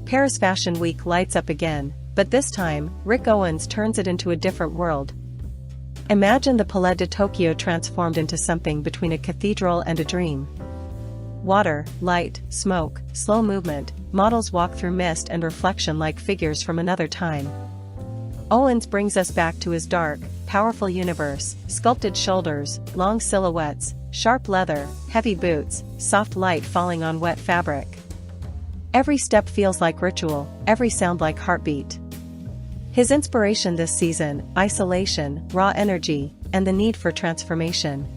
Paris Fashion Week lights up again, but this time, Rick Owens turns it into a different world. Imagine the Palais de Tokyo transformed into something between a cathedral and a dream. Water, light, smoke, slow movement, models walk through mist and reflection like figures from another time. Owens brings us back to his dark, powerful universe, sculpted shoulders, long silhouettes, sharp leather, heavy boots, soft light falling on wet fabric. Every step feels like ritual, every sound like heartbeat. His inspiration this season: isolation, raw energy, and the need for transformation.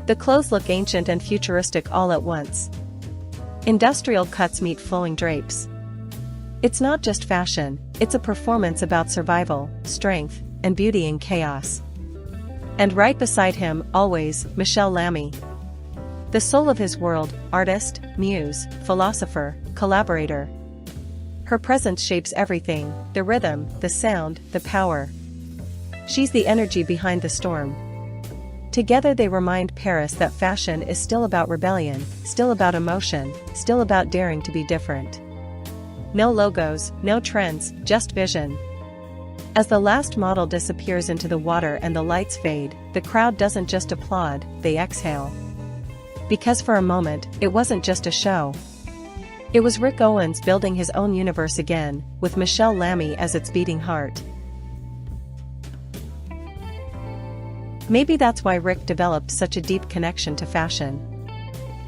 The clothes look ancient and futuristic all at once. Industrial cuts meet flowing drapes. It's not just fashion, it's a performance about survival, strength, and beauty in chaos. And right beside him, always, Michèle Lamy. The soul of his world, artist, muse, philosopher, collaborator. Her presence shapes everything: the rhythm, the sound, the power. She's the energy behind the storm. Together they remind Paris that fashion is still about rebellion, still about emotion, still about daring to be different. No logos, no trends, just vision. As the last model disappears into the water and the lights fade, the crowd doesn't just applaud, they exhale. Because for a moment, it wasn't just a show. It was Rick Owens building his own universe again, with Michèle Lamy as its beating heart. Maybe that's why Rick developed such a deep connection to fashion.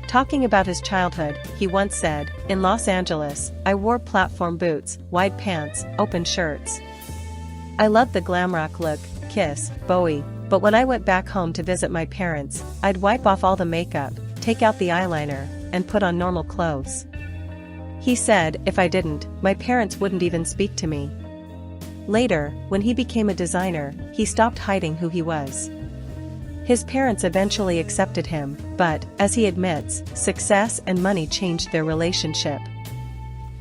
Talking about his childhood, he once said, "In Los Angeles, I wore platform boots, wide pants, open shirts. I loved the glam rock look, Kiss, Bowie, but when I went back home to visit my parents, I'd wipe off all the makeup, take out the eyeliner, and put on normal clothes." He said, "If I didn't, my parents wouldn't even speak to me." Later, when he became a designer, he stopped hiding who he was. His parents eventually accepted him, but, as he admits, success and money changed their relationship.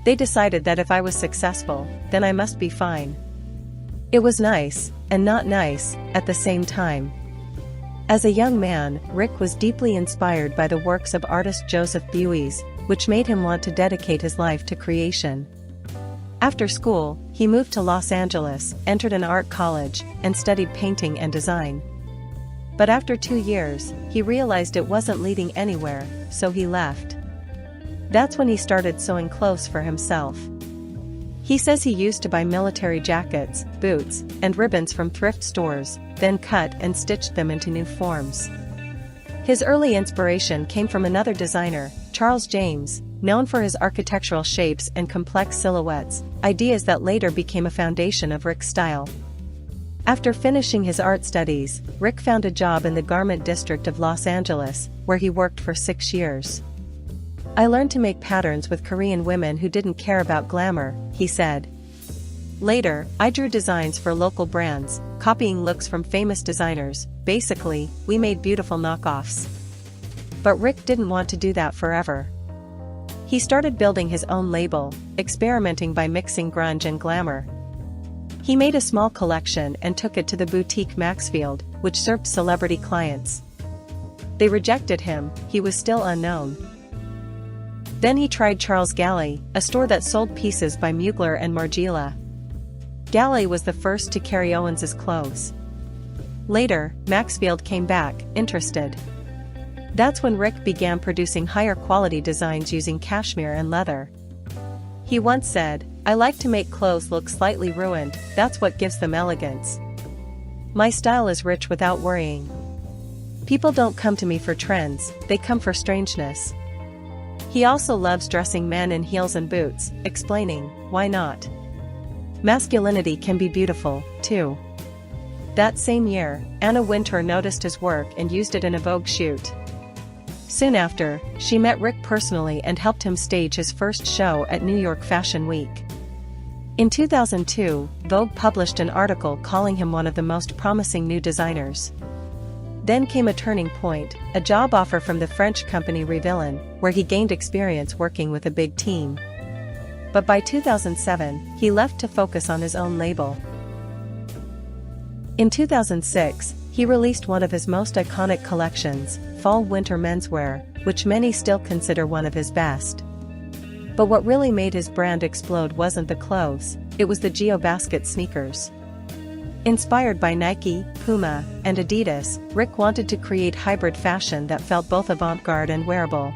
They decided that if I was successful, then I must be fine. It was nice, and not nice, at the same time. As a young man, Rick was deeply inspired by the works of artist Joseph Beuys, which made him want to dedicate his life to creation. After school, he moved to Los Angeles, entered an art college, and studied painting and design. But after 2 years, he realized it wasn't leading anywhere, so he left. That's when he started sewing clothes for himself. He says he used to buy military jackets, boots, and ribbons from thrift stores, then cut and stitched them into new forms. His early inspiration came from another designer, Charles James, known for his architectural shapes and complex silhouettes, ideas that later became a foundation of Rick's style. After finishing his art studies, Rick found a job in the garment district of Los Angeles, where he worked for 6 years. "I learned to make patterns with Korean women who didn't care about glamour," he said. Later, "I drew designs for local brands, copying looks from famous designers. Basically, we made beautiful knockoffs." But Rick didn't want to do that forever. He started building his own label, experimenting by mixing grunge and glamour. He made a small collection and took it to the boutique Maxfield, which served celebrity clients. They rejected him, he was still unknown. Then he tried Charles Galley, a store that sold pieces by Mugler and Margiela. Galley was the first to carry Owens's clothes. Later, Maxfield came back, interested. That's when Rick began producing higher quality designs using cashmere and leather. He once said, "I like to make clothes look slightly ruined, that's what gives them elegance. My style is rich without worrying. People don't come to me for trends, they come for strangeness." He also loves dressing men in heels and boots, explaining, "Why not? Masculinity can be beautiful, too." That same year, Anna Wintour noticed his work and used it in a Vogue shoot. Soon after, she met Rick personally and helped him stage his first show at New York Fashion Week. In 2002, Vogue published an article calling him one of the most promising new designers. Then came a turning point, a job offer from the French company Redefining, where he gained experience working with a big team. But by 2007, he left to focus on his own label. In 2006, he released one of his most iconic collections, Fall-Winter Menswear, which many still consider one of his best. But what really made his brand explode wasn't the clothes, it was the GeoBasket sneakers. Inspired by Nike, Puma, and Adidas, Rick wanted to create hybrid fashion that felt both avant-garde and wearable.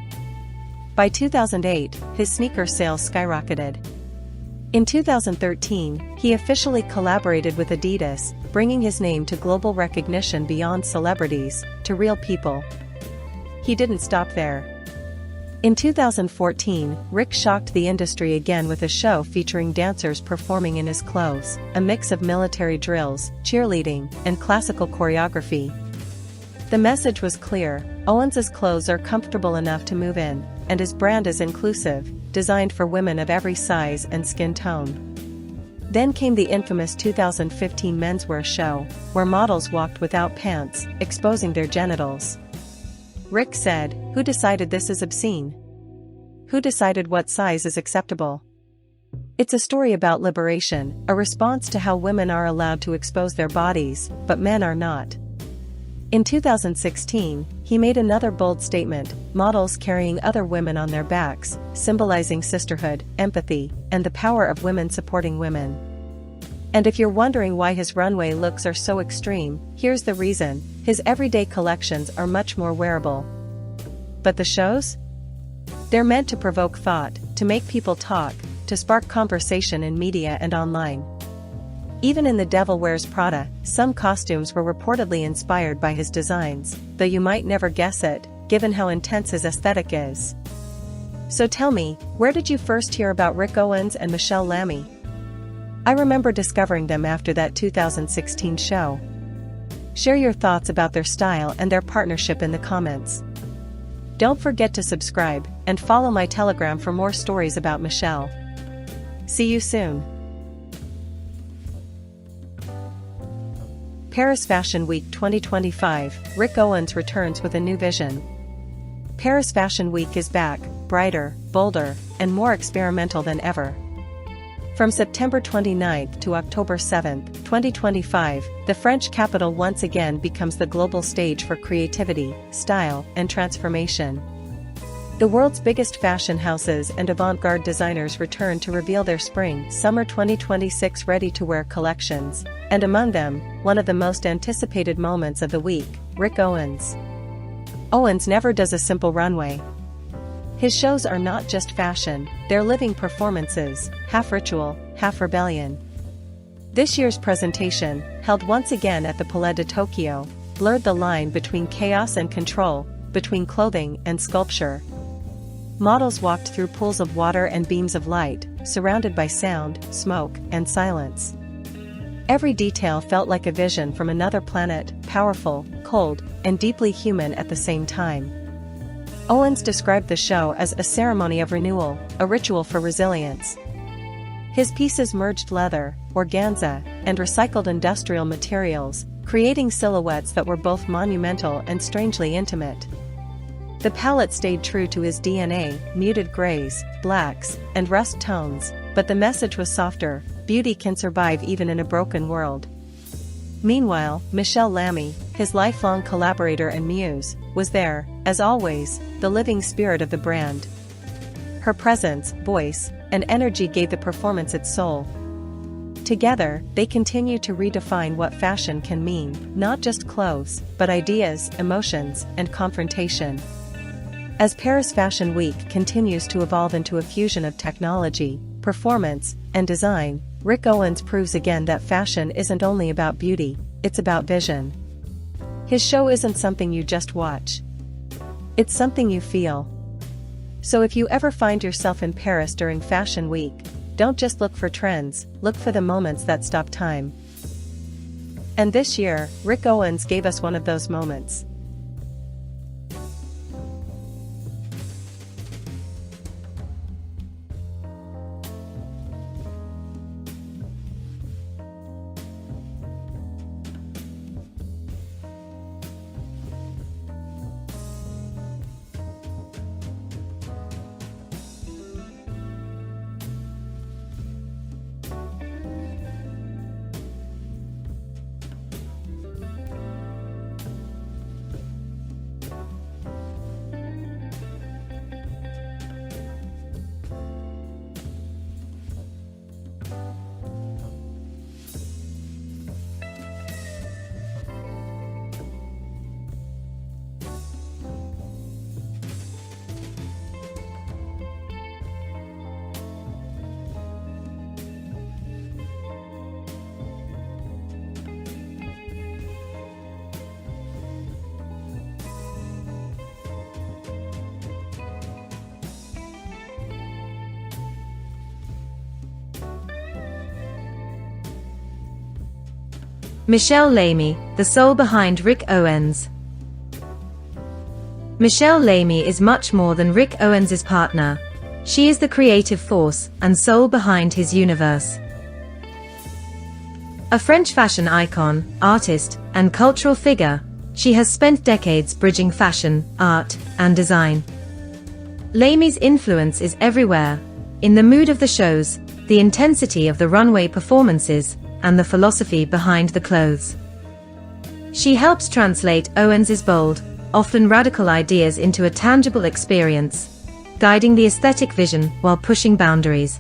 By 2008, his sneaker sales skyrocketed. In 2013, he officially collaborated with Adidas, bringing his name to global recognition beyond celebrities, to real people. He didn't stop there. In 2014, Rick shocked the industry again with a show featuring dancers performing in his clothes, a mix of military drills, cheerleading, and classical choreography. The message was clear: Owens's clothes are comfortable enough to move in, and his brand is inclusive, designed for women of every size and skin tone. Then came the infamous 2015 menswear show, where models walked without pants, exposing their genitals. Rick said, "Who decided this is obscene? Who decided what size is acceptable?" It's a story about liberation, a response to how women are allowed to expose their bodies, but men are not. In 2016, he made another bold statement: models carrying other women on their backs, symbolizing sisterhood, empathy, and the power of women supporting women. And if you're wondering why his runway looks are so extreme, here's the reason: his everyday collections are much more wearable. But the shows? They're meant to provoke thought, to make people talk, to spark conversation in media and online. Even in The Devil Wears Prada, some costumes were reportedly inspired by his designs, though you might never guess it, given how intense his aesthetic is. So tell me, where did you first hear about Rick Owens and Michèle Lamy? I remember discovering them after that 2016 show. Share your thoughts about their style and their partnership in the comments. Don't forget to subscribe, and follow my Telegram for more stories about Michèle. See you soon. Paris Fashion Week 2025, Rick Owens returns with a new vision. Paris Fashion Week is back, brighter, bolder, and more experimental than ever. From September 29 to October 7, 2025, the French capital once again becomes the global stage for creativity, style, and transformation. The world's biggest fashion houses and avant-garde designers return to reveal their spring/summer 2026 ready-to-wear collections, and among them, one of the most anticipated moments of the week, Rick Owens. Owens never does a simple runway. His shows are not just fashion, they're living performances, half ritual, half rebellion. This year's presentation, held once again at the Palais de Tokyo, blurred the line between chaos and control, between clothing and sculpture. Models walked through pools of water and beams of light, surrounded by sound, smoke, and silence. Every detail felt like a vision from another planet, powerful, cold, and deeply human at the same time. Owens described the show as a ceremony of renewal, a ritual for resilience. His pieces merged leather, organza, and recycled industrial materials, creating silhouettes that were both monumental and strangely intimate. The palette stayed true to his DNA, muted grays, blacks, and rust tones, but the message was softer: beauty can survive even in a broken world. Meanwhile, Michèle Lamy, his lifelong collaborator and muse, was there, as always, the living spirit of the brand. Her presence, voice, and energy gave the performance its soul. Together, they continue to redefine what fashion can mean, not just clothes, but ideas, emotions, and confrontation. As Paris Fashion Week continues to evolve into a fusion of technology, performance, and design, Rick Owens proves again that fashion isn't only about beauty, it's about vision. His show isn't something you just watch. It's something you feel. So if you ever find yourself in Paris during Fashion Week, don't just look for trends, look for the moments that stop time. And this year, Rick Owens gave us one of those moments. Michèle Lamy, the soul behind Rick Owens. Michèle Lamy is much more than Rick Owens' partner. She is the creative force and soul behind his universe. A French fashion icon, artist, and cultural figure, she has spent decades bridging fashion, art, and design. Lamy's influence is everywhere, in the mood of the shows, the intensity of the runway performances, and the philosophy behind the clothes. She helps translate Owens' bold, often radical ideas into a tangible experience, guiding the aesthetic vision while pushing boundaries.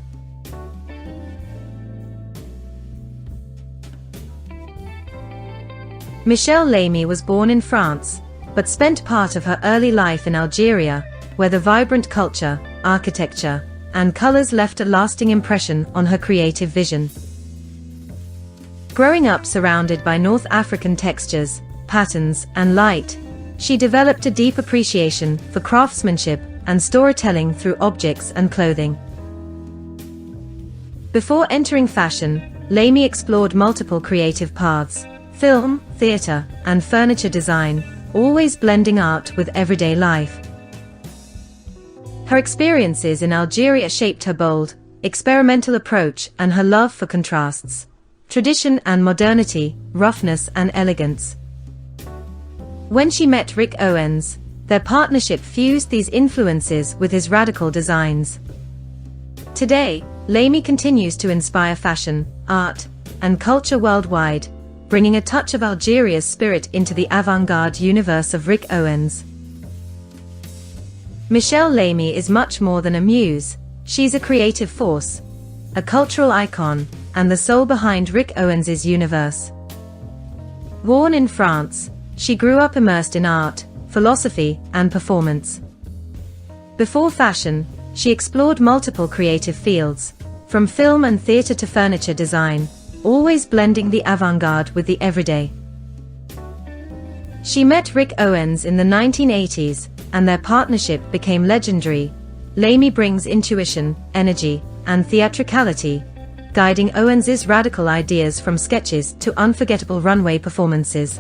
Michèle Lamy was born in France, but spent part of her early life in Algeria, where the vibrant culture, architecture, and colors left a lasting impression on her creative vision. Growing up surrounded by North African textures, patterns, and light, she developed a deep appreciation for craftsmanship and storytelling through objects and clothing. Before entering fashion, Lamy explored multiple creative paths: film, theater, and furniture design, always blending art with everyday life. Her experiences in Algeria shaped her bold, experimental approach and her love for contrasts, tradition and modernity, roughness and elegance. When she met Rick Owens, their partnership fused these influences with his radical designs. Today, Lamy continues to inspire fashion, art, and culture worldwide, bringing a touch of Algeria's spirit into the avant-garde universe of Rick Owens. Michèle Lamy is much more than a muse. She's a creative force, a cultural icon, and the soul behind Rick Owens' universe. Born in France, she grew up immersed in art, philosophy, and performance. Before fashion, she explored multiple creative fields, from film and theater to furniture design, always blending the avant-garde with the everyday. She met Rick Owens in the 1980s, and their partnership became legendary. Lamy brings intuition, energy, and theatricality, guiding Owens' radical ideas from sketches to unforgettable runway performances.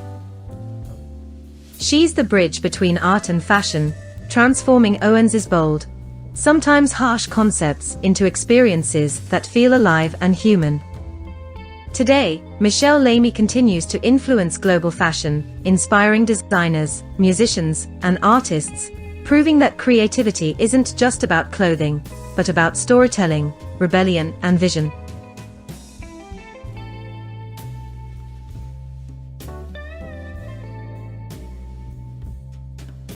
She's the bridge between art and fashion, transforming Owens' bold, sometimes harsh concepts into experiences that feel alive and human. Today, Michèle Lamy continues to influence global fashion, inspiring designers, musicians, and artists, proving that creativity isn't just about clothing, but about storytelling, rebellion, and vision.